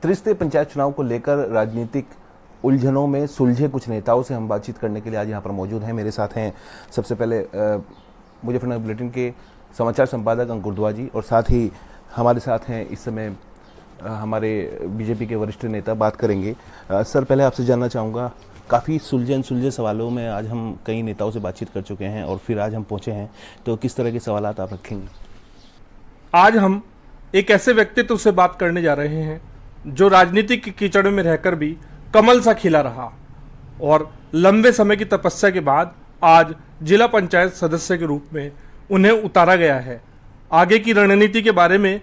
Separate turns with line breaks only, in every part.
त्रिस्तरीय पंचायत चुनाव को लेकर राजनीतिक उलझनों में सुलझे कुछ नेताओं से हम बातचीत करने के लिए आज यहाँ पर मौजूद हैं। मेरे साथ हैं सबसे पहले मुजफ्फरनगर बुलेटिन के समाचार संपादक अंकुर दुआ जी, और साथ ही हमारे साथ हैं इस समय हमारे बीजेपी के वरिष्ठ नेता। बात करेंगे। सर, पहले आपसे जानना चाहूँगा, काफ़ी सुलझे सवालों में आज हम कई नेताओं से बातचीत कर चुके हैं और फिर आज हम पहुँचे हैं, तो किस तरह के सवालात आप रखेंगे?
आज हम एक ऐसे व्यक्तित्व से बात करने जा रहे हैं जो राजनीतिक की कीचड़ में रहकर भी कमल सा खिला रहा और लंबे समय की तपस्या के बाद आज जिला पंचायत सदस्य के रूप में उन्हें उतारा गया है। आगे की रणनीति के बारे में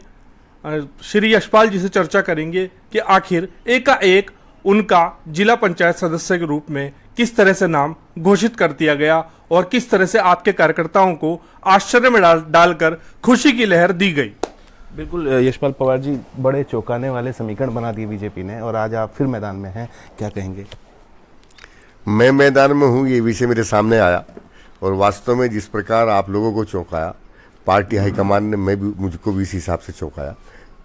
श्री यशपाल जी से चर्चा करेंगे कि आखिर एकाएक उनका जिला पंचायत सदस्य के रूप में किस तरह से नाम घोषित कर दिया गया और किस तरह से आपके कार्यकर्ताओं को आश्चर्य में डालकर खुशी की लहर दी गई।
बिल्कुल यशपाल पवार जी, बड़े चौंकाने वाले समीकरण बना दिए बीजेपी ने और आज आप फिर मैदान में हैं, क्या कहेंगे?
मैं मैदान में हूँ, ये विषय मेरे सामने आया और वास्तव में जिस प्रकार आप लोगों को चौंकाया, पार्टी हाईकमान ने मुझको भी इस हिसाब से चौंकाया।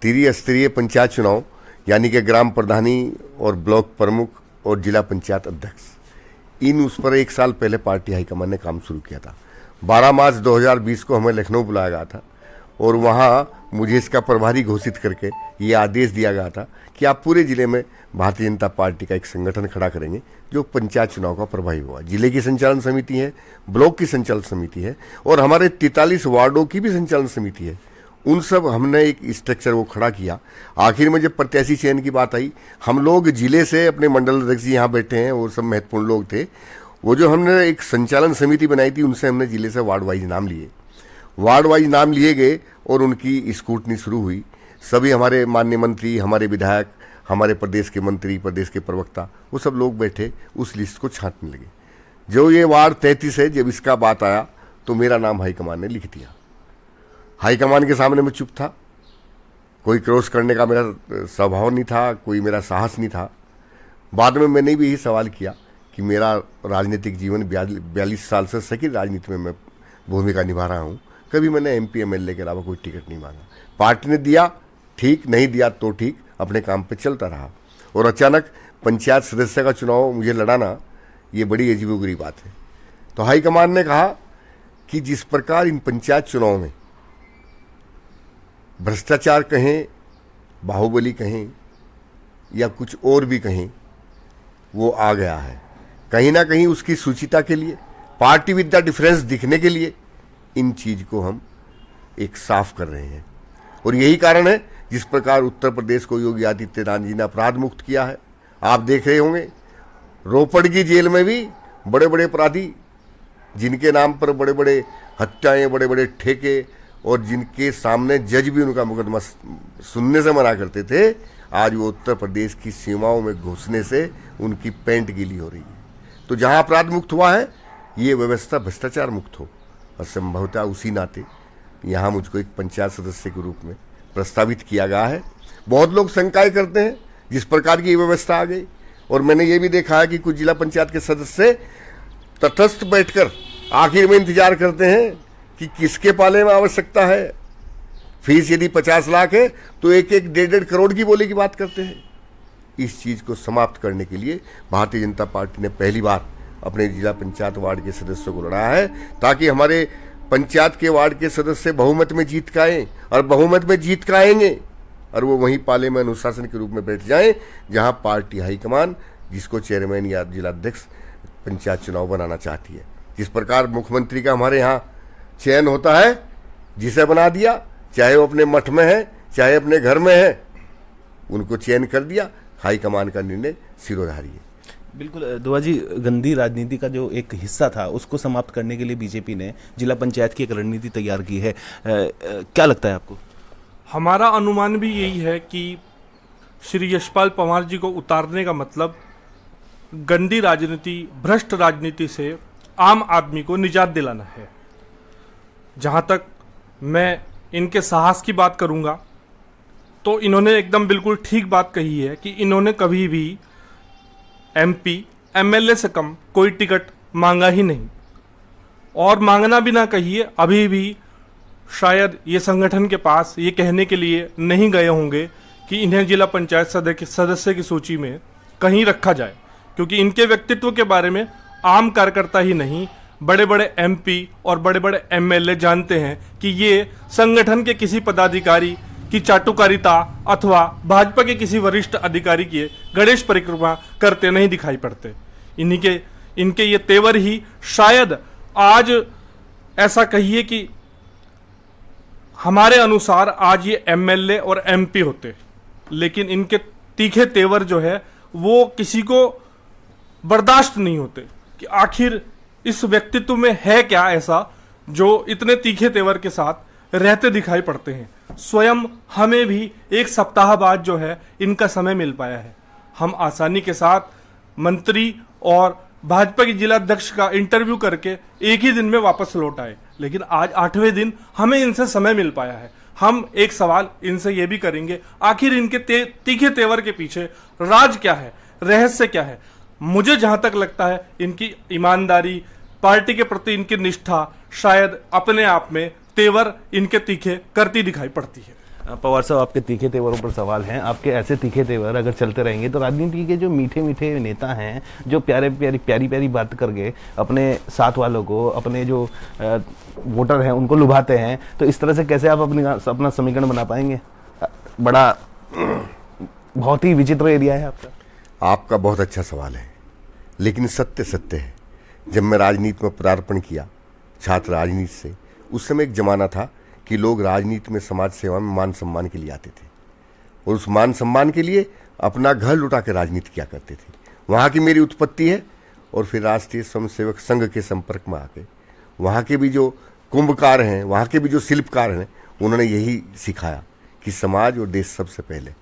त्रिस्तरीय पंचायत चुनाव यानी कि ग्राम प्रधानी और ब्लॉक प्रमुख और जिला पंचायत अध्यक्ष, उस पर एक साल पहले पार्टी हाईकमान ने काम शुरू किया था। 12 मार्च 2020 को हमें लखनऊ बुलाया गया था और वहाँ मुझे इसका प्रभारी घोषित करके ये आदेश दिया गया था कि आप पूरे जिले में भारतीय जनता पार्टी का एक संगठन खड़ा करेंगे जो पंचायत चुनाव का प्रभारी होगा। जिले की संचालन समिति है, ब्लॉक की संचालन समिति है और हमारे 43 वार्डों की भी संचालन समिति है। उन सब हमने एक स्ट्रक्चर वो खड़ा किया। आखिर में जब प्रत्याशी चयन की बात आई, हम लोग जिले से अपने मंडल अध्यक्ष जी यहाँ बैठे हैं, वो सब महत्वपूर्ण लोग थे। वो जो हमने एक संचालन समिति बनाई थी, उनसे हमने जिले से वार्ड वाइज नाम लिए। वार्ड वाइज नाम लिए गए और उनकी स्क्रूटनी शुरू हुई। सभी हमारे माननीय मंत्री, हमारे विधायक, हमारे प्रदेश के मंत्री, प्रदेश के प्रवक्ता, वो सब लोग बैठे उस लिस्ट को छांटने लगे। जो ये वार्ड 33 है, जब इसका बात आया तो मेरा नाम हाईकमान ने लिख दिया। हाईकमान के सामने मैं चुप था, कोई क्रॉस करने का मेरा स्वभाव नहीं था, कोई मेरा साहस नहीं था। बाद में मैंने भी यही सवाल किया कि मेरा राजनीतिक जीवन 42 साल से सक्रिय राजनीति में मैं भूमिका निभा रहा हूँ, कभी मैंने एमपी एमएलए के अलावा कोई टिकट नहीं मांगा। पार्टी ने दिया ठीक, नहीं दिया तो ठीक, अपने काम पे चलता रहा। और अचानक पंचायत सदस्य का चुनाव मुझे लड़ाना, ये बड़ी अजीबोगरीब बात है। तो हाईकमान ने कहा कि जिस प्रकार इन पंचायत चुनाव में भ्रष्टाचार कहें, बाहुबली कहें या कुछ और भी कहें, वो आ गया है। कहीं ना कहीं उसकी सूचिता के लिए, पार्टी विद द डिफरेंस दिखने के लिए इन चीज को हम एक साफ कर रहे हैं। और यही कारण है जिस प्रकार उत्तर प्रदेश को योगी आदित्यनाथ जी ने अपराध मुक्त किया है। आप देख रहे होंगे रोपड़ की जेल में भी बड़े बड़े अपराधी, जिनके नाम पर बड़े बड़े हत्याएं, बड़े बड़े ठेके और जिनके सामने जज भी उनका मुकदमा सुनने से मना करते थे, आज वो उत्तर प्रदेश की सीमाओं में घुसने से उनकी पैंट गीली हो रही है। तो जहां अपराध मुक्त हुआ है, ये व्यवस्था भ्रष्टाचार मुक्त हो। और संभवतः उसी नाते यहाँ मुझको एक पंचायत सदस्य के रूप में प्रस्तावित किया गया है। बहुत लोग शंकाएं करते हैं जिस प्रकार की व्यवस्था आ गई, और मैंने ये भी देखा है कि कुछ जिला पंचायत के सदस्य तटस्थ बैठकर आखिर में इंतजार करते हैं कि किसके पाले में आवश्यकता है। फीस यदि 50 लाख है तो एक 1.5 करोड़ की बोली की बात करते हैं। इस चीज को समाप्त करने के लिए भारतीय जनता पार्टी ने पहली बार अपने जिला पंचायत वार्ड के सदस्यों को लड़ाया है, ताकि हमारे पंचायत के वार्ड के सदस्य बहुमत में जीत का आएं, और बहुमत में जीत का आएंगे और वो वहीं पाले में अनुशासन के रूप में बैठ जाएं जहां पार्टी हाईकमान जिसको चेयरमैन या जिलाध्यक्ष पंचायत चुनाव बनाना चाहती है। जिस प्रकार मुख्यमंत्री का हमारे यहाँ चयन होता है, जिसे बना दिया, चाहे वो अपने मठ में है चाहे अपने घर में है, उनको चयन कर दिया। हाईकमान का निर्णय सिरोधारी है।
बिल्कुल दुआ जी, गंदी राजनीति का जो एक हिस्सा था उसको समाप्त करने के लिए बीजेपी ने जिला पंचायत की एक रणनीति तैयार की है। क्या लगता है आपको?
हमारा अनुमान भी यही है कि श्री यशपाल पवार जी को उतारने का मतलब गंदी राजनीति, भ्रष्ट राजनीति से आम आदमी को निजात दिलाना है। जहां तक मैं इनके साहस की बात करूंगा तो इन्होंने एकदम बिल्कुल ठीक बात कही है कि इन्होंने कभी भी एमपी एमएलए से कम कोई टिकट मांगा ही नहीं, और मांगना भी ना कहिए, अभी भी शायद ये संगठन के पास ये कहने के लिए नहीं गए होंगे कि इन्हें जिला पंचायत सदस्य की सूची में कहीं रखा जाए, क्योंकि इनके व्यक्तित्व के बारे में आम कार्यकर्ता ही नहीं, बड़े बड़े एमपी और बड़े बड़े एमएलए जानते हैं कि ये संगठन के किसी पदाधिकारी की चाटुकारिता अथवा भाजपा के किसी वरिष्ठ अधिकारी की गणेश परिक्रमा करते नहीं दिखाई पड़ते। इनके ये तेवर ही शायद आज ऐसा कहिए कि हमारे अनुसार आज ये एमएलए और एमपी होते, लेकिन इनके तीखे तेवर जो है वो किसी को बर्दाश्त नहीं होते कि आखिर इस व्यक्तित्व में है क्या ऐसा जो इतने तीखे तेवर के साथ रहते दिखाई पड़ते हैं। स्वयं हमें भी एक सप्ताह बाद जो है इनका समय मिल पाया है। हम आसानी के साथ मंत्री और भाजपा के जिला अध्यक्ष का इंटरव्यू करके एक ही दिन में वापस लौट आए, लेकिन आज 8वें दिन हमें इनसे समय मिल पाया है। हम एक सवाल इनसे ये भी करेंगे, आखिर इनके तीखे तेवर के पीछे राज क्या है, रहस्य क्या है। मुझे जहां तक लगता है इनकी ईमानदारी, पार्टी के प्रति इनकी निष्ठा शायद अपने आप में तेवर इनके तीखे करती दिखाई पड़ती है।
पवार साहब, आपके तीखे तेवरों पर सवाल हैं। आपके ऐसे तीखे तेवर अगर चलते रहेंगे तो राजनीति के जो मीठे मीठे नेता हैं, जो प्यारी प्यारी बात करके अपने साथ वालों को, अपने जो वोटर हैं उनको लुभाते हैं, तो इस तरह से कैसे आप अपना समीकरण बना पाएंगे? बड़ा बहुत ही विचित्र एरिया है आपका।
आपका बहुत अच्छा सवाल है, लेकिन सत्य सत्य है। जब मैं राजनीति में पदार्पण किया, छात्र राजनीति से, उस समय एक जमाना था कि लोग राजनीति में, समाज सेवा में मान सम्मान के लिए आते थे और उस मान सम्मान के लिए अपना घर लुटा के राजनीति किया करते थे। वहाँ की मेरी उत्पत्ति है और फिर राष्ट्रीय स्वयंसेवक संघ के संपर्क में आके वहाँ के भी जो कुंभकार हैं, वहाँ के भी जो शिल्पकार हैं, उन्होंने यही सिखाया कि समाज और देश सबसे पहले।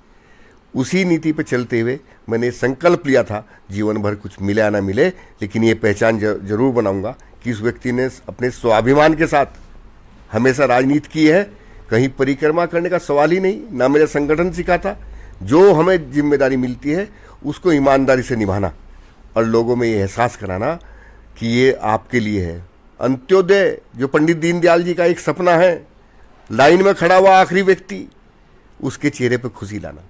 उसी नीति पर चलते हुए मैंने संकल्प लिया था, जीवन भर कुछ मिले या ना मिले, लेकिन ये पहचान जरूर बनाऊंगा कि उस व्यक्ति ने अपने स्वाभिमान के साथ हमेशा राजनीति की है। कहीं परिक्रमा करने का सवाल ही नहीं, ना मेरा संगठन सिखाता। जो हमें जिम्मेदारी मिलती है उसको ईमानदारी से निभाना और लोगों में ये एहसास कराना कि ये आपके लिए है। अंत्योदय जो पंडित दीनदयाल जी का एक सपना है, लाइन में खड़ा हुआ आखिरी व्यक्ति, उसके चेहरे पर खुशी लाना,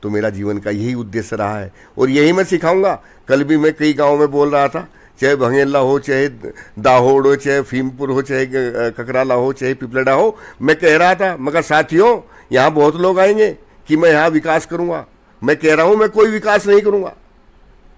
तो मेरा जीवन का यही उद्देश्य रहा है और यही मैं सिखाऊंगा। कल भी मैं कई गाँव में बोल रहा था, चाहे भंगेला हो, चाहे दाहोद हो, चाहे फीमपुर हो, चाहे ककराला हो, चाहे पिपलड़ा हो, मैं कह रहा था, मगर साथियों यहाँ बहुत लोग आएंगे कि मैं यहाँ विकास करूँगा। मैं कह रहा हूँ मैं कोई विकास नहीं करूँगा।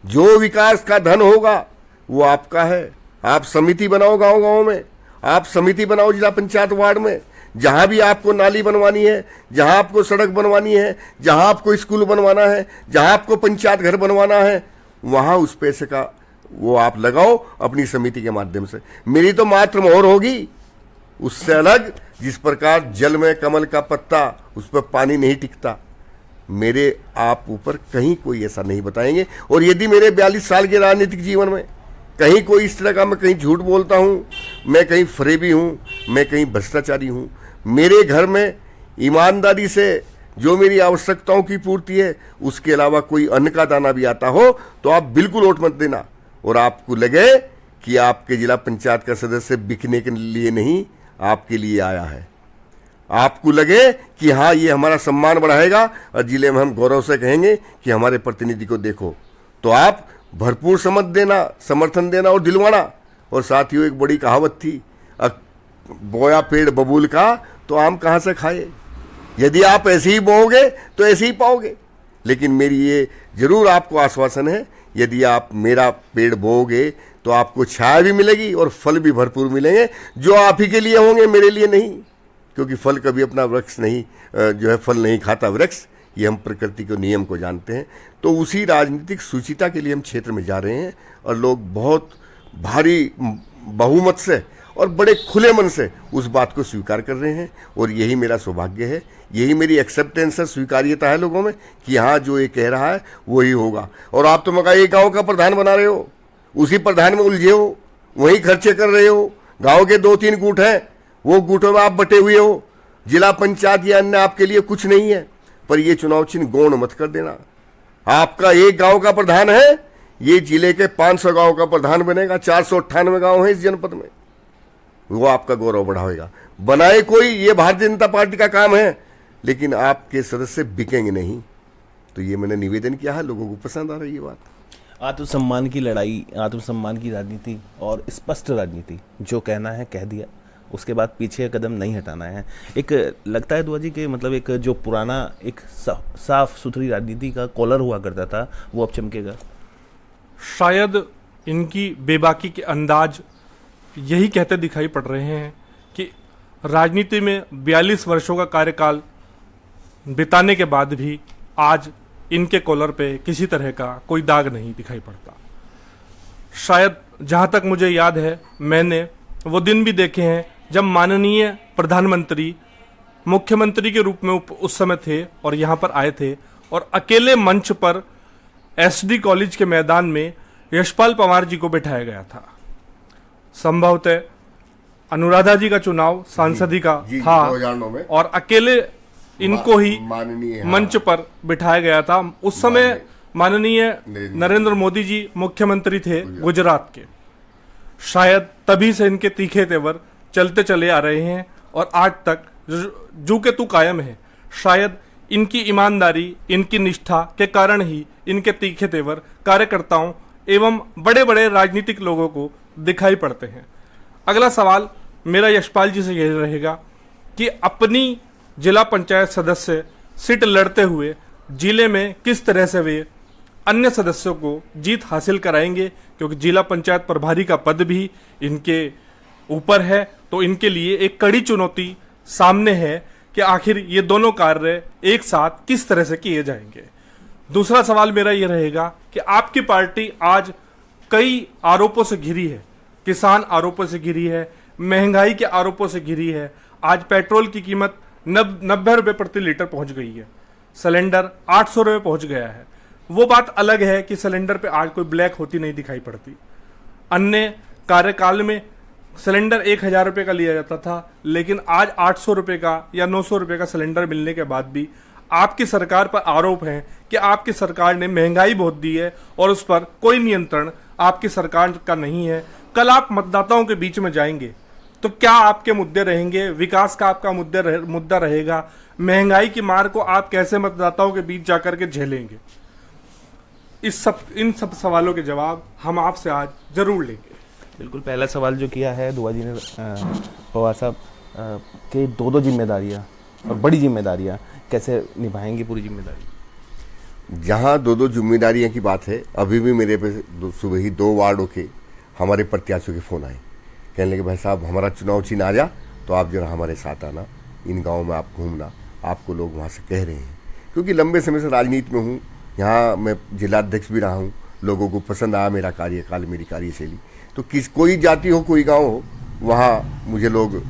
जो विकास का धन होगा वो आपका है। आप समिति बनाओ गाँव गाँव में, आप समिति बनाओ जिला पंचायत वार्ड में, जहाँ भी आपको नाली बनवानी है, जहाँ आपको सड़क बनवानी है, जहाँ आपको स्कूल बनवाना है, जहाँ आपको पंचायत घर बनवाना है, वहाँ उस पैसे का वो आप लगाओ अपनी समिति के माध्यम से। मेरी तो मात्र मोहर होगी उससे अलग। जिस प्रकार जल में कमल का पत्ता, उस पर पानी नहीं टिकता, मेरे आप ऊपर कहीं कोई ऐसा नहीं बताएंगे। और यदि मेरे 42 साल के राजनीतिक जीवन में कहीं कोई इस तरह का, मैं कहीं झूठ बोलता हूँ, मैं कहीं फरेबी हूँ, मैं कहीं भ्रष्टाचारी हूँ, मेरे घर में ईमानदारी से जो मेरी आवश्यकताओं की पूर्ति है, उसके अलावा कोई अन्न का दाना भी आता हो, तो आप बिल्कुल वोट मत देना। और आपको लगे कि आपके जिला पंचायत का सदस्य बिकने के लिए नहीं, आपके लिए आया है, आपको लगे कि हाँ ये हमारा सम्मान बढ़ाएगा और जिले में हम गौरव से कहेंगे कि हमारे प्रतिनिधि को देखो, तो आप भरपूर समर्थन देना और दिलवाना। और साथियों, एक बड़ी कहावत थी, बोया पेड़ बबूल का तो आम कहाँ से खाए। यदि आप ऐसे ही बोओगे तो ऐसे ही पाओगे। लेकिन मेरी ये जरूर आपको आश्वासन है, यदि आप मेरा पेड़ बोओगे तो आपको छाया भी मिलेगी और फल भी भरपूर मिलेंगे, जो आप ही के लिए होंगे, मेरे लिए नहीं। क्योंकि फल कभी अपना वृक्ष नहीं, जो है फल नहीं खाता वृक्ष, ये हम प्रकृति के नियम को जानते हैं। तो उसी राजनीतिक सुचिता के लिए हम क्षेत्र में जा रहे हैं और लोग बहुत भारी बहुमत से और बड़े खुले मन से उस बात को स्वीकार कर रहे हैं। और यही मेरा सौभाग्य है, यही मेरी एक्सेप्टेंस है, स्वीकार्यता है लोगों में कि हाँ जो ये कह रहा है वही होगा। और आप तो मगर एक गाँव का प्रधान बना रहे हो, उसी प्रधान में उलझे हो, वही खर्चे कर रहे हो। गाँव के 2-3 गुट हैं, वो गुटों में आप बटे हुए हो। जिला पंचायत या अन्य आपके लिए कुछ नहीं है। पर ये चुनाव चिन्ह गौण मत कर देना। आपका एक गांव का प्रधान है, ये जिले के 500 गांव का प्रधान बनेगा। 498 गांव हैं इस जनपद में, वो आपका गौरव बढ़ाएगा। बनाए कोई, ये भारतीय जनता पार्टी का काम है। लेकिन आपके सदस्य बिकेंगे नहीं। तो ये मैंने निवेदन किया है, लोगों को पसंद आ रही है बात।
आत्मसम्मान की लड़ाई, आत्मसम्मान की राजनीति और स्पष्ट राजनीति, जो कहना है कह दिया, उसके बाद पीछे कदम नहीं हटाना है। एक लगता है दुआ जी कि मतलब एक जो पुराना एक साफ सुथरी राजनीति का कॉलर हुआ करता था वो अब चमकेगा।
शायद इनकी बेबाकी के अंदाज यही कहते दिखाई पड़ रहे हैं कि राजनीति में 42 वर्षों का कार्यकाल बिताने के बाद भी आज इनके कॉलर पे किसी तरह का कोई दाग नहीं दिखाई पड़ता। शायद जहां तक मुझे याद है, मैंने वो दिन भी देखे हैं जब माननीय प्रधानमंत्री मुख्यमंत्री के रूप में उस समय थे और यहाँ पर आए थे और अकेले मंच पर एसडी कॉलेज के मैदान में यशपाल पवार जी को बिठाया गया था। संभवतः अनुराधा जी का चुनाव सांसदी का था
2009 में,
और अकेले इनको ही
माननीय
मंच पर बिठाया गया था। उस समय माननीय नरेंद्र मोदी जी मुख्यमंत्री थे गुजरात के। शायद तभी से इनके तीखे तेवर चलते चले आ रहे हैं और आज तक जू के तू कायम है। शायद इनकी ईमानदारी, इनकी निष्ठा के कारण ही इनके तीखे तेवर कार्यकर्ताओं एवं बड़े बड़े राजनीतिक लोगों को दिखाई पड़ते हैं। अगला सवाल मेरा यशपाल जी से यही रहेगा कि अपनी जिला पंचायत सदस्य सीट लड़ते हुए जिले में किस तरह से वे अन्य सदस्यों को जीत हासिल कराएंगे, क्योंकि जिला पंचायत प्रभारी का पद भी इनके ऊपर है। तो इनके लिए एक कड़ी चुनौती सामने है कि आखिर ये दोनों कार्य एक साथ किस तरह से किए जाएंगे। दूसरा सवाल मेरा ये रहेगा कि आपकी पार्टी आज कई आरोपों से घिरी है, किसान आरोपों से घिरी है, महंगाई के आरोपों से घिरी है। आज पेट्रोल की कीमत 90 रुपए प्रति लीटर पहुंच गई है, सिलेंडर 800 रुपए पहुंच गया है। वो बात अलग है कि सिलेंडर पे आज कोई ब्लैक होती नहीं दिखाई पड़ती। अन्य कार्यकाल में सिलेंडर 1000 रुपए का लिया जाता था, लेकिन आज 800 रुपए का या 900 रुपए का सिलेंडर मिलने के बाद भी आपकी सरकार पर आरोप है कि आपकी सरकार ने महंगाई बहुत दी है और उस पर कोई नियंत्रण आपकी सरकार का नहीं है। कल आप मतदाताओं के बीच में जाएंगे तो क्या आपके मुद्दे रहेंगे? विकास का आपका मुद्दा रहेगा? महंगाई की मार को आप कैसे मतदाताओं के बीच जाकर के झेलेंगे? इन सब सवालों के जवाब हम आपसे आज जरूर लेंगे।
बिल्कुल, पहला सवाल जो किया है दुआ जी ने पवार साहब के दो जिम्मेदारियाँ और बड़ी जिम्मेदारियाँ कैसे निभाएंगे पूरी जिम्मेदारी?
जहाँ दो जिम्मेदारियों की बात है, अभी भी मेरे पे सुबह ही 2 वार्डों के हमारे प्रत्याशियों के फ़ोन आए, कहने लगे भाई साहब हमारा चुनाव चिन्ह आ जा तो आप जरा हमारे साथ आना, इन गाँव में आप घूमना, आपको लोग वहाँ से कह रहे हैं। क्योंकि लंबे समय से राजनीति में हूँ, यहाँ मैं जिलाध्यक्ष भी रहा हूँ, लोगों को पसंद आया मेरा कार्यकाल, मेरी कार्यशैली। तो कोई जाति हो, कोई गांव हो, वहाँ मुझे लोग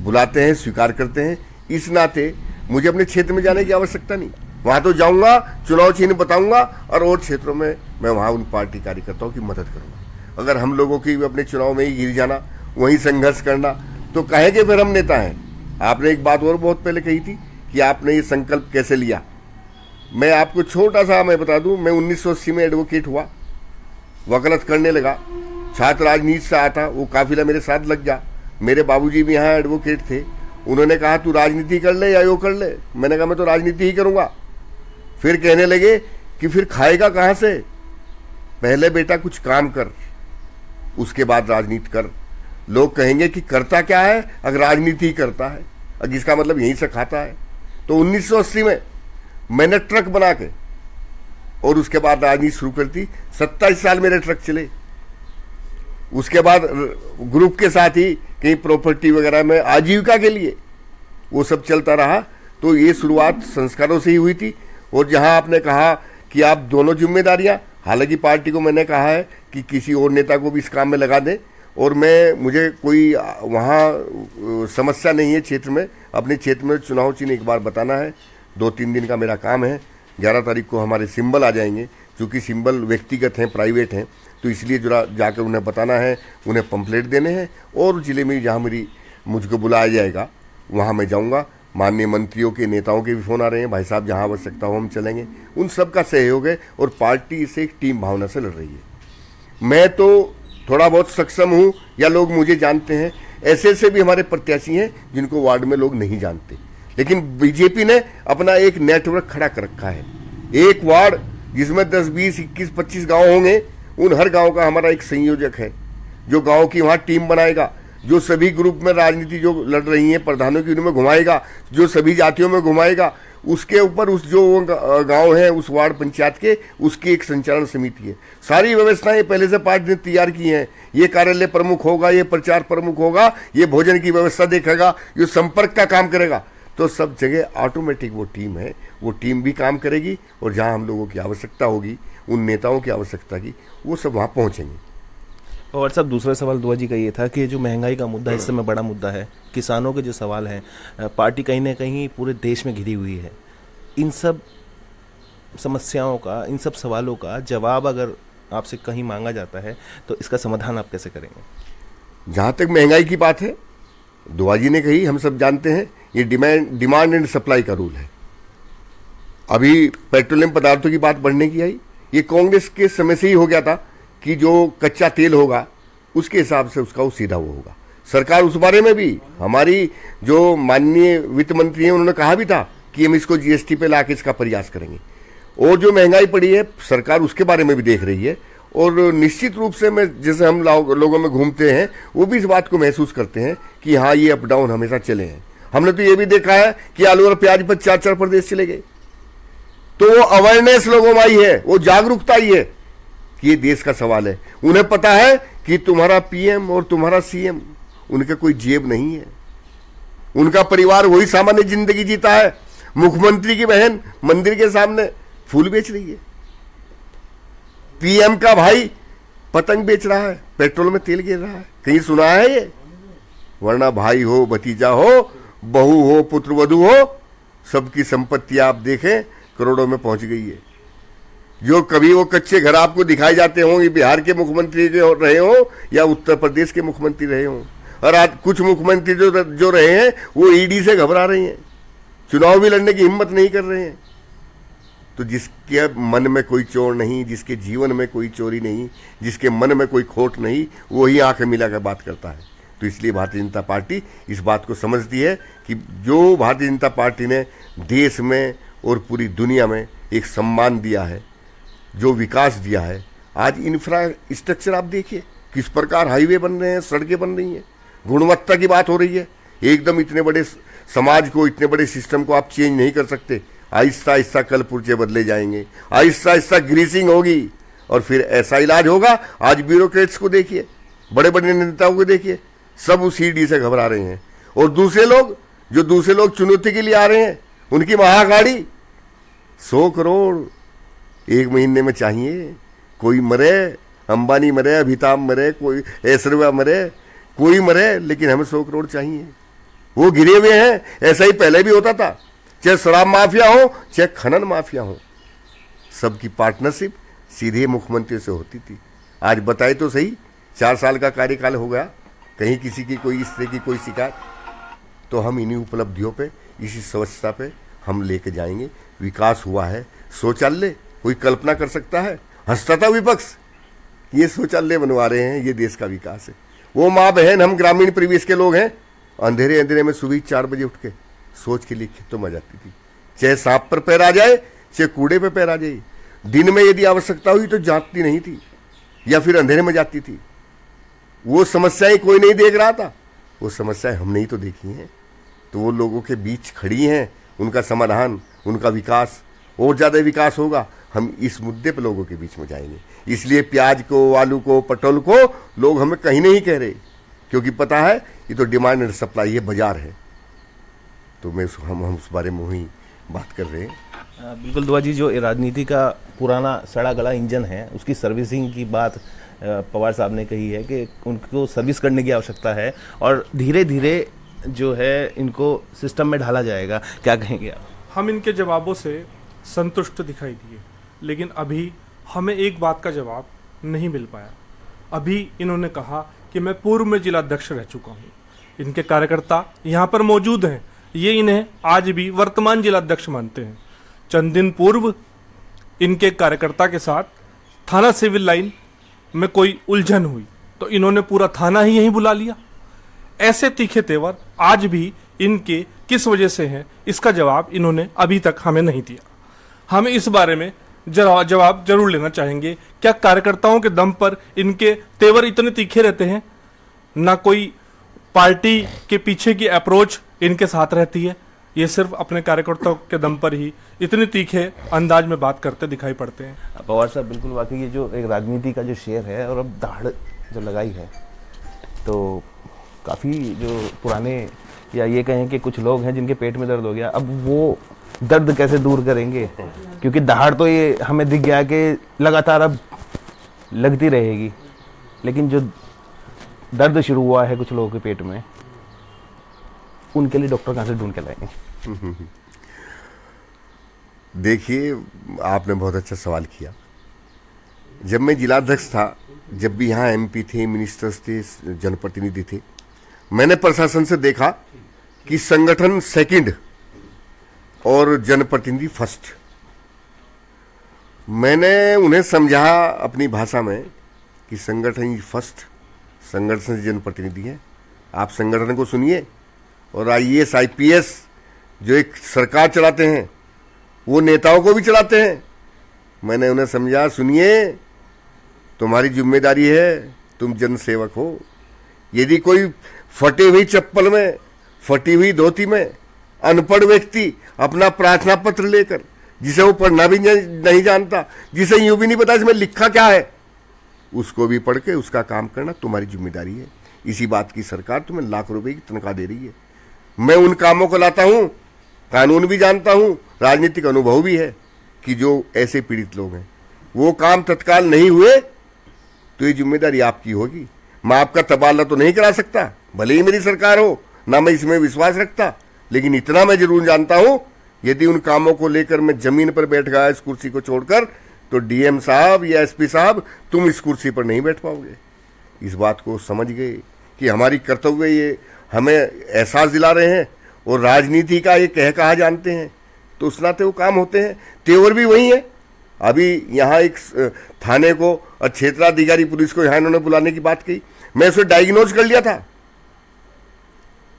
बुलाते हैं, स्वीकार करते हैं। इस नाते मुझे अपने क्षेत्र में जाने की आवश्यकता नहीं, वहाँ तो जाऊँगा, चुनाव चिन्ह बताऊँगा और क्षेत्रों में मैं वहाँ उन पार्टी कार्यकर्ताओं की मदद करूँगा। अगर हम लोगों की अपने चुनाव में ही गिर जाना, वहीं संघर्ष करना, तो कहेंगे फिर हम नेता हैं। आपने एक बात और बहुत पहले कही थी कि आपने ये संकल्प कैसे लिया। मैं आपको छोटा सा मैं बता दूं, मैं 1980 में एडवोकेट हुआ, वकालत करने लगा, छात्र राजनीति से आया था, वो काफिला मेरे साथ लग गया। मेरे बाबूजी भी यहाँ एडवोकेट थे, उन्होंने कहा तू राजनीति कर ले या यो कर ले। मैंने कहा मैं तो राजनीति ही करूँगा। फिर कहने लगे कि फिर खाएगा कहाँ से, पहले बेटा कुछ काम कर, उसके बाद राजनीति कर। लोग कहेंगे कि करता क्या है अगर राजनीति ही करता है, अगर इसका मतलब यहीं से खाता है। तो 1980 में मैंने ट्रक बना के और उसके बाद राजनीति शुरू कर दी। 27 साल मेरे ट्रक चले। उसके बाद ग्रुप के साथ ही कहीं प्रॉपर्टी वगैरह में आजीविका के लिए वो सब चलता रहा। तो ये शुरुआत संस्कारों से ही हुई थी। और जहां आपने कहा कि आप दोनों जिम्मेदारियां, हालांकि पार्टी को मैंने कहा है कि किसी और नेता को भी इस काम में लगा दें, और मुझे कोई वहाँ समस्या नहीं है क्षेत्र में। अपने क्षेत्र में चुनाव चिन्ह एक बार बताना है, 2-3 दिन का मेरा काम है। 11 तारीख को हमारे सिंबल आ जाएंगे, क्योंकि सिंबल व्यक्तिगत हैं, प्राइवेट हैं, तो इसलिए जरा जाकर उन्हें बताना है, उन्हें पंपलेट देने हैं। और जिले में जहाँ मुझको बुलाया जाएगा वहाँ मैं जाऊँगा। माननीय मंत्रियों के, नेताओं के भी फ़ोन आ रहे हैं, भाई साहब जहाँ आवश्यकता हो हम चलेंगे। उन सब का सहयोग है और पार्टी इसे एक टीम भावना से लड़ रही है। मैं तो थोड़ा बहुत सक्षम हूँ या लोग मुझे जानते हैं, ऐसे भी हमारे प्रत्याशी हैं जिनको वार्ड में लोग नहीं जानते, लेकिन बीजेपी ने अपना एक नेटवर्क खड़ा कर रखा है। एक वार्ड जिसमें 10, 20, 21, 25 गांव होंगे, उन हर गांव का हमारा एक संयोजक है जो गांव की वहां टीम बनाएगा, जो सभी ग्रुप में राजनीति जो लड़ रही है प्रधानों की उनमें घुमाएगा, जो सभी जातियों में घुमाएगा। उसके ऊपर उस जो गांव है उस वार्ड पंचायत के, उसकी एक संचालन समिति है। सारी व्यवस्थाएं पहले से पार्टी ने तैयार की हैं। ये कार्यालय प्रमुख होगा, ये प्रचार प्रमुख होगा, ये भोजन की व्यवस्था देखेगा, ये संपर्क का काम करेगा। तो सब जगह ऑटोमेटिक वो टीम है, वो टीम भी काम करेगी और जहां हम लोगों की आवश्यकता होगी, उन नेताओं की आवश्यकता की, वो सब वहां पहुंचेंगे।
और साहब दूसरा सवाल दुआ जी का ये था कि जो महंगाई का मुद्दा इस समय बड़ा मुद्दा है, किसानों के जो सवाल हैं, पार्टी कहीं ना कहीं पूरे देश में घिरी हुई है। इन सब समस्याओं का, इन सब सवालों का जवाब अगर आपसे कहीं मांगा जाता है तो इसका समाधान आप कैसे करेंगे?
जहां तक महंगाई की बात है, दुआ जी ने कही, हम सब जानते हैं, ये डिमांड एंड सप्लाई का रूल है। अभी पेट्रोलियम पदार्थों की बात बढ़ने की आई, ये कांग्रेस के समय से ही हो गया था कि जो कच्चा तेल होगा उसके हिसाब से उसका वो सीधा वो होगा। सरकार उस बारे में भी, हमारी जो माननीय वित्त मंत्री हैं उन्होंने कहा भी था कि हम इसको जीएसटी पे लाके इसका प्रयास करेंगे। और जो महंगाई पड़ी है सरकार उसके बारे में भी देख रही है। और निश्चित रूप से मैं, जैसे हम लोगों में घूमते हैं, वो भी इस बात को महसूस करते हैं कि हाँ ये अप डाउन हमेशा चले हैं। हमने तो ये भी देखा है कि आलू और प्याज पर 4-4 प्रदेश चले गए। तो वो अवेयरनेस लोगों में आई है, वो जागरूकता आई है कि ये देश का सवाल है। उन्हें पता है कि तुम्हारा पीएम और तुम्हारा सीएम, उनका कोई जेब नहीं है, उनका परिवार वही सामान्य जिंदगी जीता है। मुख्यमंत्री की बहन मंदिर के सामने फूल बेच रही है, पीएम का भाई पतंग बेच रहा है, पेट्रोल में तेल गिर रहा है। कहीं सुना है ये? वरना भाई हो, भतीजा हो, बहू हो, पुत्र वधू हो, सबकी संपत्ति आप देखें करोड़ों में पहुंच गई है। जो कभी वो कच्चे घर आपको दिखाए जाते हों, ये बिहार के मुख्यमंत्री रहे हो या उत्तर प्रदेश के मुख्यमंत्री रहे हो। और आज कुछ मुख्यमंत्री जो रहे हैं वो ईडी से घबरा रहे हैं, चुनाव भी लड़ने की हिम्मत नहीं कर रहे हैं। तो जिसके मन में कोई चोर नहीं, जिसके जीवन में कोई चोरी नहीं, जिसके मन में कोई खोट नहीं, वही आंखें मिलाकर बात करता है। तो इसलिए भारतीय जनता पार्टी इस बात को समझती है कि जो भारतीय जनता पार्टी ने देश में और पूरी दुनिया में एक सम्मान दिया है, जो विकास दिया है, आज इंफ्रास्ट्रक्चर आप देखिए किस प्रकार हाईवे बन रहे हैं, सड़कें बन रही हैं, गुणवत्ता की बात हो रही है। एकदम इतने बड़े समाज को, इतने बड़े सिस्टम को आप चेंज नहीं कर सकते। आहिस्ता आहिस्ता कल पुर्जे बदले जाएंगे, आहिस्ता आहिस्ता ग्रीसिंग होगी और फिर ऐसा इलाज होगा। आज ब्यूरोक्रेट्स को देखिए, बड़े बड़े नेताओं को देखिए, सब उस ईडी से घबरा रहे हैं। और दूसरे लोग चुनौती के लिए आ रहे हैं, उनकी महागाड़ी 100 करोड़ एक महीने में चाहिए। कोई मरे, अंबानी मरे, अमिताभ मरे, कोई ऐश्वर्या मरे, कोई मरे, लेकिन हमें 100 करोड़ चाहिए। वो गिरे हुए हैं। ऐसा ही पहले भी होता था, चाहे शराब माफिया हो, चाहे खनन माफिया हो, सबकी पार्टनरशिप सीधे मुख्यमंत्री से होती थी। आज बताए तो सही, 4 साल का कार्यकाल हो गया, कहीं किसी की कोई इस तरह की कोई शिकायत। तो हम इन्हीं उपलब्धियों पे, इसी स्वच्छता पे हम लेके जाएंगे। विकास हुआ है, शौचालय कोई कल्पना कर सकता है? हंसता था विपक्ष, ये शौचालय बनवा रहे हैं, ये देश का विकास है। वो माँ बहन, हम ग्रामीण परिवेश के लोग हैं, अंधेरे में सुबह 4 बजे उठ के सोच के लिए खेतों में जाती थी, चाहे सांप पर पैर आ जाए, चाहे कूड़े पे पैर आ जाए। दिन में यदि आवश्यकता हुई तो जाती नहीं थी या फिर अंधेरे में जाती थी। वो समस्याएं कोई नहीं देख रहा था, वो समस्याएं हमने ही तो देखी हैं। तो वो लोगों के बीच खड़ी हैं, उनका समाधान, उनका विकास, और ज़्यादा विकास होगा। हम इस मुद्दे पर लोगों के बीच में जाएंगे। इसलिए प्याज को, आलू को, पेट्रोल को लोग हमें कहीं नहीं कह रहे, क्योंकि पता है ये तो डिमांड एंड सप्लाई है, बाजार है। तो हम उस बारे में ही बात कर रहे हैं।
बिल्कुल दुआ जी, जो राजनीति का पुराना सड़ा गला इंजन है, उसकी सर्विसिंग की बात पवार साहब ने कही है कि उनको सर्विस करने की आवश्यकता है और धीरे धीरे जो है इनको सिस्टम में ढाला जाएगा। क्या कहेंगे आप?
हम इनके जवाबों से संतुष्ट दिखाई दिए, लेकिन अभी हमें एक बात का जवाब नहीं मिल पाया। अभी इन्होंने कहा कि मैं पूर्व में जिलाध्यक्ष रह चुका हूँ, इनके कार्यकर्ता यहाँ पर मौजूद हैं, ये इन्हें आज भी वर्तमान जिलाध्यक्ष मानते हैं। चंद दिन पूर्व इनके कार्यकर्ता के साथ थाना सिविल लाइन में कोई उलझन हुई तो इन्होंने पूरा थाना ही यहीं बुला लिया। ऐसे तीखे तेवर आज भी इनके किस वजह से हैं, इसका जवाब इन्होंने अभी तक हमें नहीं दिया। हम इस बारे में जवाब जरूर लेना चाहेंगे। क्या कार्यकर्ताओं के दम पर इनके तेवर इतने तीखे रहते हैं? ना कोई पार्टी के पीछे की अप्रोच इनके साथ रहती है, ये सिर्फ अपने कार्यकर्ताओं के दम पर ही इतने तीखे अंदाज में बात करते दिखाई पड़ते हैं।
पवार साहब, बिल्कुल वाकई ये जो एक राजनीति का जो शेर है और अब दहाड़ जो लगाई है, तो काफ़ी जो पुराने या ये कहें कि कुछ लोग हैं जिनके पेट में दर्द हो गया, अब वो दर्द कैसे दूर करेंगे? क्योंकि दहाड़ तो ये हमें दिख गया कि लगातार अब लगती रहेगी, लेकिन जो दर्द शुरू हुआ है कुछ लोगों के पेट में, उनके लिए डॉक्टर कहाँ से ढूंढ के लाएंगे?
देखिए, आपने बहुत अच्छा सवाल किया। जब मैं जिलाध्यक्ष था, जब भी यहाँ एमपी थे, मिनिस्टर्स थे, जनप्रतिनिधि थे, मैंने प्रशासन से देखा कि संगठन सेकंड और जनप्रतिनिधि फर्स्ट। मैंने उन्हें समझा अपनी भाषा में कि संगठन ही फर्स्ट, संगठन से जनप्रतिनिधि है। आप संगठन को सुनिए, और आईएएस आईपीएस जो एक सरकार चलाते हैं वो नेताओं को भी चलाते हैं। मैंने उन्हें समझा, सुनिए, तुम्हारी जिम्मेदारी है, तुम जनसेवक हो। यदि कोई फटी हुई चप्पल में, फटी हुई धोती में अनपढ़ व्यक्ति अपना प्रार्थना पत्र लेकर, जिसे वो पढ़ना भी नहीं जानता, जिसे यूं भी नहीं पता इसमें लिखा क्या है, उसको भी पढ़ के उसका काम करना तुम्हारी जिम्मेदारी है। इसी बात की सरकार तुम्हें लाख रुपए की तनख्वाह दे रही है। मैं उन कामों को लाता हूं, कानून भी जानता हूं, राजनीतिक अनुभव भी है कि जो ऐसे पीड़ित लोग हैं वो काम तत्काल नहीं हुए तो ये जिम्मेदारी आपकी होगी। मैं आपका तबादला तो नहीं करा सकता, भले ही मेरी सरकार हो, ना मैं इसमें विश्वास रखता, लेकिन इतना मैं जरूर जानता हूं, यदि उन कामों को लेकर मैं जमीन पर बैठ गया इस कुर्सी को छोड़कर, तो डीएम साहब या एसपी साहब तुम इस कुर्सी पर नहीं बैठ पाओगे। इस बात को समझ गए कि हमारी कर्तव्य ये हमें एहसास दिला रहे हैं और राजनीति का ये कहा जानते हैं, तो उस नाते वो काम होते हैं। तेवर भी वही है। अभी यहाँ एक थाने को और क्षेत्राधिकारी पुलिस को यहाँ इन्होंने बुलाने की बात कही, मैं उसे डायग्नोज कर लिया था,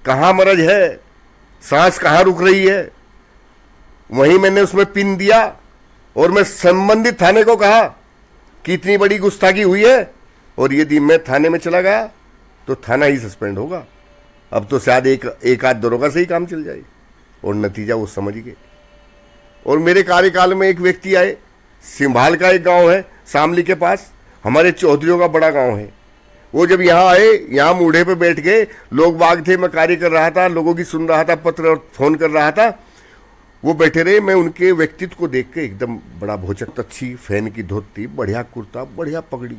कहाँ मरज है, सांस कहाँ रुक रही है, वहीं मैंने उसमें पिन दिया और मैं संबंधित थाने को कहा कि इतनी बड़ी गुस्ताखी हुई है और यदि मैं थाने में चला गया तो थाना ही सस्पेंड होगा। अब तो शायद एक आध दरोगा से ही काम चल जाए, और नतीजा वो समझ गए। और मेरे कार्यकाल में एक व्यक्ति आए, सिंभाल का एक गांव है शामली के पास, हमारे चौधरियों का बड़ा गांव है। वो जब यहाँ आए, यहाँ मूढ़े पे बैठ गए, लोग बाग थे, मैं कार्य कर रहा था, लोगों की सुन रहा था, पत्र और फोन कर रहा था, वो बैठे रहे। मैं उनके व्यक्तित्व को देख के, एकदम बड़ा भोचक, अच्छी फैन की धोती, बढ़िया कुर्ता, बढ़िया पगड़ी,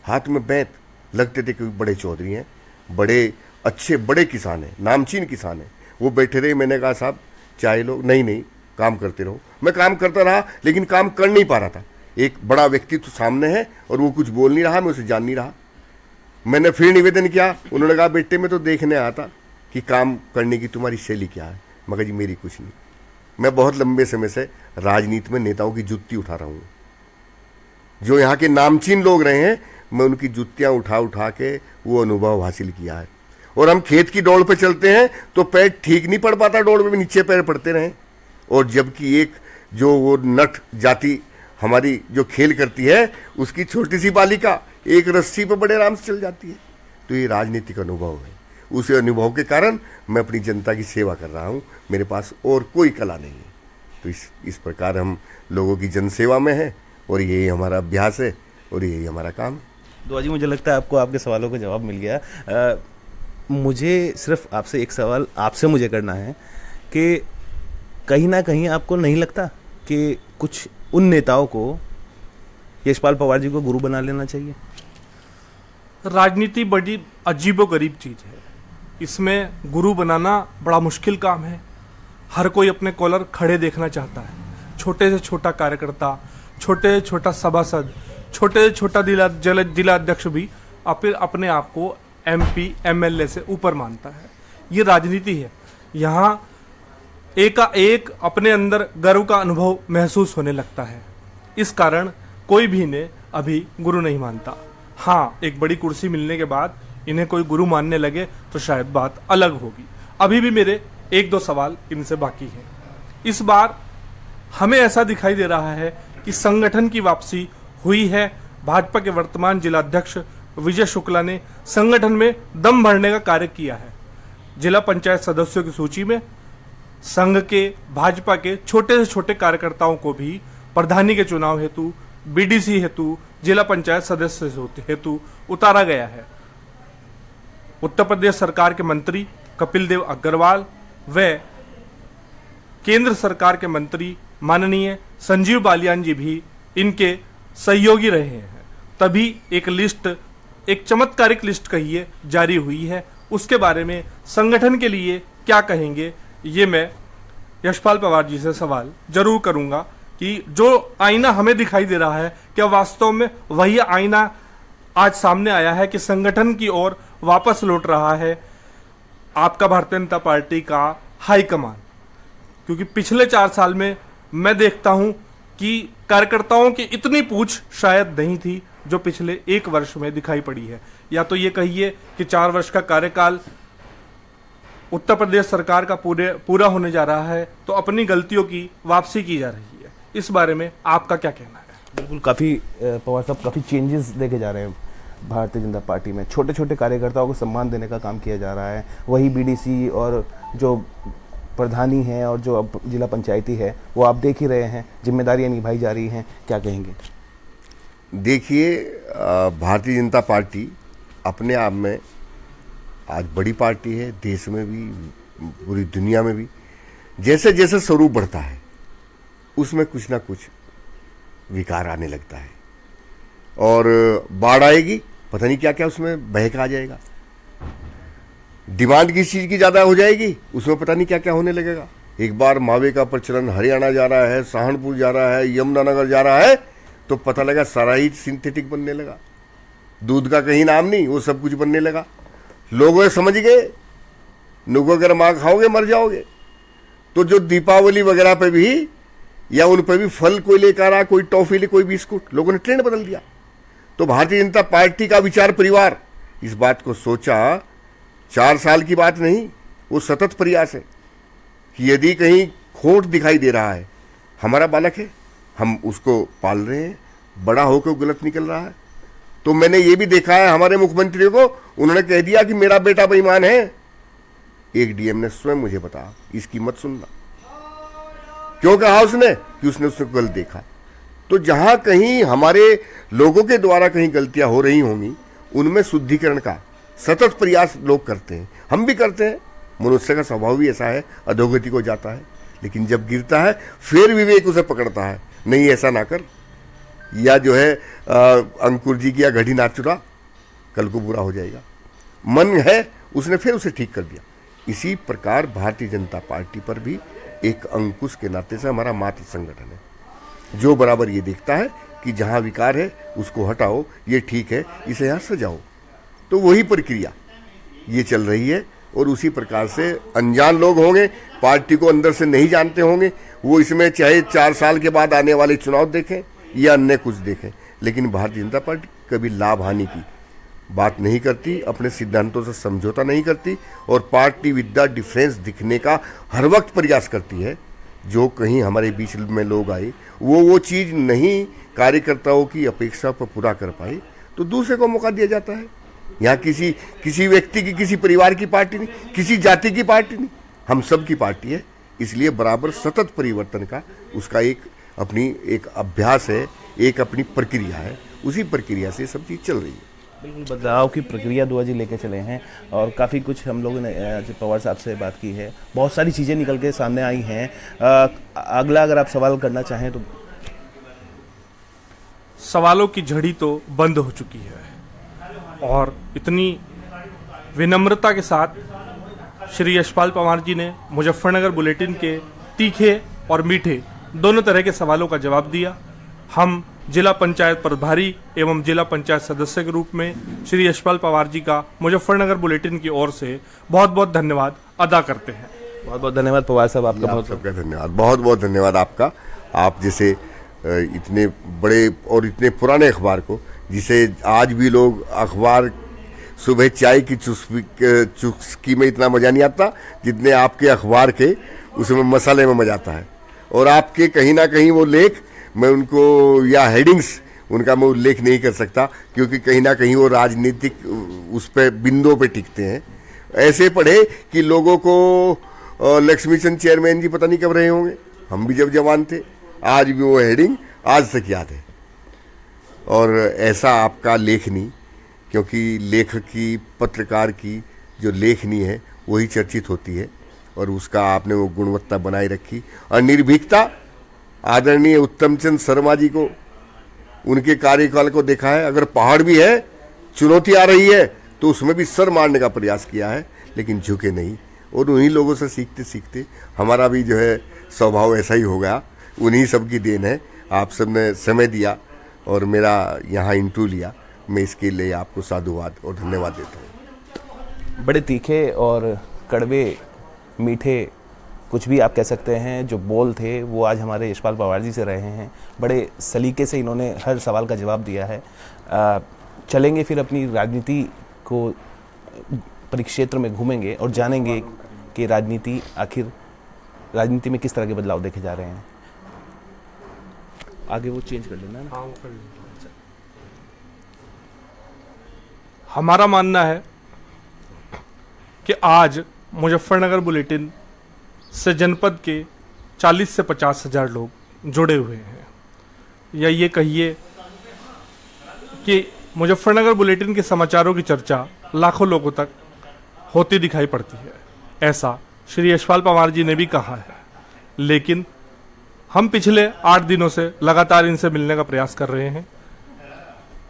हाथ में बैंत, लगते थे कि बड़े चौधरी हैं, बड़े अच्छे बड़े किसान हैं, नामचीन किसान हैं। वो बैठे रहे। मैंने कहा साहब चाय लो। नहीं काम करते रहो। मैं काम करता रहा, लेकिन काम कर नहीं पा रहा था। एक बड़ा व्यक्तित्व सामने है और वो कुछ बोल नहीं रहा, मैं उसे जान नहीं रहा। मैंने फिर निवेदन किया। उन्होंने कहा बेटे मैं तो देखने आया था कि काम करने की तुम्हारी शैली क्या है। मगर जी मेरी कुछ नहीं, मैं बहुत लंबे समय से राजनीति में नेताओं की जुत्ती उठा रहा हूँ। जो यहाँ के नामचीन लोग रहे हैं, मैं उनकी जुत्तियाँ उठा उठा के वो अनुभव हासिल किया है। और हम खेत की दौड़ पे चलते हैं तो पैर ठीक नहीं पड़ पाता, दौड़ में नीचे पैर पड़ते रहे। और जबकि एक जो वो नट जाति हमारी जो खेल करती है, उसकी छोटी सी बालिका एक रस्सी पर बड़े आराम से चल जाती है। तो ये राजनीतिक अनुभव है। उस अनुभव के कारण मैं अपनी जनता की सेवा कर रहा हूँ। मेरे पास और कोई कला नहीं है। तो इस प्रकार हम लोगों की जनसेवा में हैं और यही हमारा अभ्यास है और यही हमारा काम है।
दुआ जी, मुझे लगता है आपको आपके सवालों का जवाब मिल गया। मुझे सिर्फ आपसे एक सवाल आपसे मुझे करना है कि कहीं ना कहीं आपको नहीं लगता कि कुछ उन नेताओं को यशपाल पवार जी को गुरु बना लेना चाहिए?
राजनीति बड़ी अजीबोगरीब चीज़ है। इसमें गुरु बनाना बड़ा मुश्किल काम है। हर कोई अपने कॉलर खड़े देखना चाहता है। छोटे से छोटा कार्यकर्ता, छोटे से छोटा सभासद, छोटे से छोटा जिला अध्यक्ष भी अपने आप को एमपी एमएलए से ऊपर मानता है। ये राजनीति है। यहाँ एक अपने अंदर गर्व का अनुभव महसूस होने लगता है। इस कारण कोई भी इन्हें अभी गुरु नहीं मानता। हाँ, एक बड़ी कुर्सी मिलने के बाद इन्हें कोई गुरु मानने लगे तो शायद बात अलग होगी। अभी भी मेरे एक दो सवाल इनसे बाकी हैं। इस बार हमें ऐसा दिखाई दे रहा है कि संगठन की वापसी हुई है। भाजपा के वर्तमान जिला अध्यक्ष विजय शुक्ला ने संगठन में दम भरने का कार्य किया है। जिला पंचायत सदस्यों की सूची में संघ के भाजपा के छोटे से छोटे कार्यकर्ताओं को भी प्रधानी के चुनाव हेतु, बीडीसी हेतु, जिला पंचायत सदस्य हेतु उतारा गया है। उत्तर प्रदेश सरकार के मंत्री कपिल देव अग्रवाल व केंद्र सरकार के मंत्री माननीय संजीव बालियान जी भी इनके सहयोगी रहे हैं। तभी एक लिस्ट, एक चमत्कारिक लिस्ट कहिए, जारी हुई है। उसके बारे में संगठन के लिए क्या कहेंगे, ये मैं यशपाल पवार जी से सवाल जरूर करूंगा कि जो आईना हमें दिखाई दे रहा है, क्या वास्तव में वही आईना आज सामने आया है कि संगठन की ओर वापस लौट रहा है आपका भारतीय जनता पार्टी का हाईकमान? क्योंकि पिछले 4 साल में मैं देखता हूं कि कार्यकर्ताओं की इतनी पूछ शायद नहीं थी जो पिछले 1 वर्ष में दिखाई पड़ी है। या तो ये कहिए कि 4 वर्ष का कार्यकाल उत्तर प्रदेश सरकार का पूरा होने जा रहा है, तो अपनी गलतियों की वापसी की जा रही है। इस बारे में आपका क्या कहना है?
बिल्कुल, काफ़ी पवार साहब, काफ़ी चेंजेस देखे जा रहे हैं भारतीय जनता पार्टी में। छोटे छोटे कार्यकर्ताओं को सम्मान देने का काम किया जा रहा है। वही बीडीसी और जो प्रधानी हैं और जो अब जिला पंचायती है, वो आप देख ही रहे हैं, जिम्मेदारियां निभाई जा रही हैं। क्या कहेंगे?
देखिए, भारतीय जनता पार्टी अपने आप में आज बड़ी पार्टी है, देश में भी, पूरी दुनिया में भी। जैसे जैसे स्वरूप बढ़ता है उसमें कुछ ना कुछ विकार आने लगता है, और बाढ़ आएगी, पता नहीं क्या क्या उसमें बहका आ जाएगा। डिमांड किस चीज़ की ज़्यादा हो जाएगी, उसमें पता नहीं क्या क्या होने लगेगा। एक बार मावे का प्रचलन हरियाणा जा रहा है, सहारनपुर जा रहा है, यमुनानगर जा रहा है, तो पता लगा सारा ही सिंथेटिक बनने लगा। दूध का कहीं नाम नहीं, वो सब कुछ बनने लगा। लोग समझ गए, नुगो अगर माँ खाओगे मर जाओगे। तो जो दीपावली वगैरह पे भी या उन पर भी फल कोई लेकर आ, कोई टॉफी ले, कोई बिस्कुट, लोगों ने ट्रेंड बदल दिया। तो भारतीय जनता पार्टी का विचार परिवार इस बात को सोचा, 4 साल की बात नहीं, वो सतत प्रयास है कि यदि कहीं खोट दिखाई दे रहा है, हमारा बालक है, हम उसको पाल रहे हैं, बड़ा होकर गलत निकल रहा है। तो मैंने ये भी देखा है, हमारे मुख्यमंत्री को उन्होंने कह दिया कि मेरा बेटा बेईमान है। एक डीएम ने स्वयं मुझे बताया, इसकी मत सुनना। क्यों कहा उसने? कि उसने उसको गलत देखा। तो जहां कहीं हमारे लोगों के द्वारा कहीं गलतियां हो रही होंगी, उनमें शुद्धिकरण का सतत प्रयास लोग करते हैं, हम भी करते हैं। मनुष्य का स्वभाव भी ऐसा है, अधोगति को जाता है, लेकिन जब गिरता है फिर विवेक उसे पकड़ता है, नहीं ऐसा ना कर, या जो है अंकुर जी की या घड़ी ना चुरा, कल को बुरा हो जाएगा। मन है, उसने फिर उसे ठीक कर दिया। इसी प्रकार भारतीय जनता पार्टी पर भी एक अंकुश के नाते से हमारा मातृ संगठन है, जो बराबर ये देखता है कि जहाँ विकार है उसको हटाओ, ये ठीक है, इसे यहाँ सजाओ। तो वही प्रक्रिया ये चल रही है, और उसी प्रकार से अनजान लोग होंगे, पार्टी को अंदर से नहीं जानते होंगे, वो इसमें चाहे 4 साल के बाद आने वाले चुनाव देखें या अन्य कुछ देखें, लेकिन भारतीय जनता पार्टी कभी लाभ हानि की बात नहीं करती, अपने सिद्धांतों से समझौता नहीं करती, और पार्टी विद द डिफरेंस दिखने का हर वक्त प्रयास करती है। जो कहीं हमारे बीच में लोग आए, वो चीज़ नहीं कार्यकर्ताओं की अपेक्षा पर पूरा कर पाए, तो दूसरे को मौका दिया जाता है। यहाँ किसी व्यक्ति की, किसी परिवार की पार्टी नहीं, किसी जाति की पार्टी नहीं, हम सब की पार्टी है। इसलिए बराबर सतत परिवर्तन का उसका अपनी एक अभ्यास है, एक अपनी प्रक्रिया है, उसी प्रक्रिया से सब चीज़ चल रही है।
बिल्कुल, बदलाव की प्रक्रिया दुआ जी लेके चले हैं, और काफ़ी कुछ हम लोगों ने आज पवार साहब से बात की है, बहुत सारी चीज़ें निकल के सामने आई हैं। अगला अगर आप सवाल करना चाहें तो।
सवालों की झड़ी तो बंद हो चुकी है, और इतनी विनम्रता के साथ श्री यशपाल पवार जी ने मुजफ्फरनगर बुलेटिन के तीखे और मीठे दोनों तरह के सवालों का जवाब दिया। हम जिला पंचायत प्रभारी एवं जिला पंचायत सदस्य के रूप में श्री यशपाल पवार जी का मुजफ्फरनगर बुलेटिन की ओर से बहुत बहुत धन्यवाद अदा करते हैं।
बहुत बहुत धन्यवाद पवार साहब, आपका
बहुत सबका धन्यवाद, बहुत बहुत धन्यवाद आपका। आप जैसे इतने बड़े और इतने पुराने अखबार को, जिसे आज भी लोग अखबार सुबह चाय की चुस्की में इतना मज़ा नहीं आता जितने आपके अखबार के उसमें मसाले में मज़ा आता है। और आपके कहीं ना कहीं वो लेख मैं उनको या हेडिंग्स उनका मैं उल्लेख नहीं कर सकता, क्योंकि कहीं ना कहीं वो राजनीतिक उस पे बिंदुओं पे टिकते हैं। ऐसे पढ़े कि लोगों को लक्ष्मीचंद चेयरमैन जी पता नहीं कब रहे होंगे, हम भी जब जवान थे, आज भी वो हेडिंग आज तक याद है। और ऐसा आपका लेखनी, क्योंकि लेखक की, पत्रकार की जो लेखनी है वही चर्चित होती है, और उसका आपने वो गुणवत्ता बनाए रखी। और निर्भीकता, आदरणीय उत्तम चंद शर्मा जी को, उनके कार्यकाल को देखा है। अगर पहाड़ भी है, चुनौती आ रही है, तो उसमें भी सर मारने का प्रयास किया है, लेकिन झुके नहीं। और उन्हीं लोगों से सीखते सीखते हमारा भी जो है स्वभाव ऐसा ही हो गया। उन्हीं सब की देन है। आप सब ने समय दिया और मेरा यहाँ इंटरव्यू लिया, मैं इसके लिए आपको साधुवाद और धन्यवाद देता हूँ।
बड़े तीखे और कड़वे मीठे कुछ भी आप कह सकते हैं जो बोल थे, वो आज हमारे यशपाल पवार जी से रहे हैं। बड़े सलीके से इन्होंने हर सवाल का जवाब दिया है। चलेंगे फिर अपनी राजनीति को परिक्षेत्र में घूमेंगे और जानेंगे कि राजनीति में किस तरह के बदलाव देखे जा रहे हैं। आगे वो चेंज कर लेना ना।
हमारा मानना है कि आज मुजफ्फरनगर बुलेटिन से जनपद के 40 से 50 हजार लोग जुड़े हुए हैं, या ये कहिए कि मुजफ्फरनगर बुलेटिन के समाचारों की चर्चा लाखों लोगों तक होती दिखाई पड़ती है। ऐसा श्री यशपाल पवार जी ने भी कहा है। लेकिन हम पिछले 8 दिनों से लगातार इनसे मिलने का प्रयास कर रहे हैं,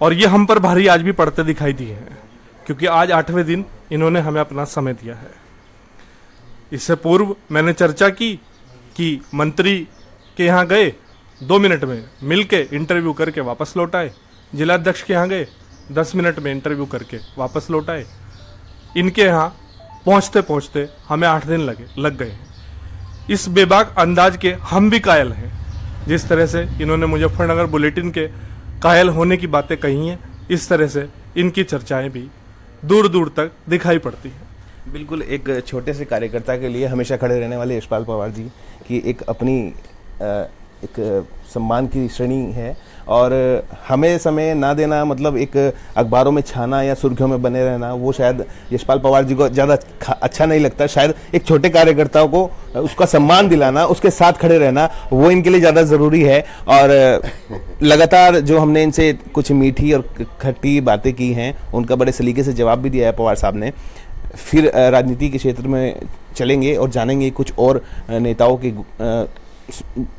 और ये हम पर भारी आज भी पड़ते दिखाई दिए हैं, क्योंकि आज 8वें दिन इन्होंने हमें अपना समय दिया है। इससे पूर्व मैंने चर्चा की कि मंत्री के यहाँ गए, 2 मिनट में मिल के इंटरव्यू करके वापस लौट आए। जिलाध्यक्ष के यहाँ गए, 10 मिनट में इंटरव्यू करके वापस लौट आए। इनके यहाँ पहुँचते पहुँचते हमें 8 दिन लग गए। इस बेबाक अंदाज के हम भी कायल हैं। जिस तरह से इन्होंने मुजफ्फरनगर बुलेटिन के कायल होने की बातें कही हैं, इस तरह से इनकी चर्चाएं भी दूर दूर तक दिखाई पड़ती हैं।
बिल्कुल, एक छोटे से कार्यकर्ता के लिए हमेशा खड़े रहने वाले यशपाल पवार जी की एक अपनी एक सम्मान की श्रेणी है, और हमें समय ना देना मतलब एक अखबारों में छाना या सुर्खियों में बने रहना, वो शायद यशपाल पवार जी को ज़्यादा अच्छा नहीं लगता। शायद एक छोटे कार्यकर्ताओं को उसका सम्मान दिलाना, उसके साथ खड़े रहना, वो इनके लिए ज़्यादा ज़रूरी है। और लगातार जो हमने इनसे कुछ मीठी और खट्टी बातें की हैं, उनका बड़े सलीके से जवाब भी दिया है पवार साहब ने। फिर राजनीति के क्षेत्र में चलेंगे और जानेंगे कुछ और नेताओं की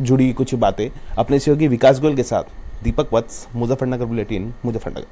जुड़ी कुछ बातें। अपने सहयोगी विकास गोयल के साथ दीपक वत्स, मुजफ्फरनगर बुलेटिन, मुजफ्फरनगर।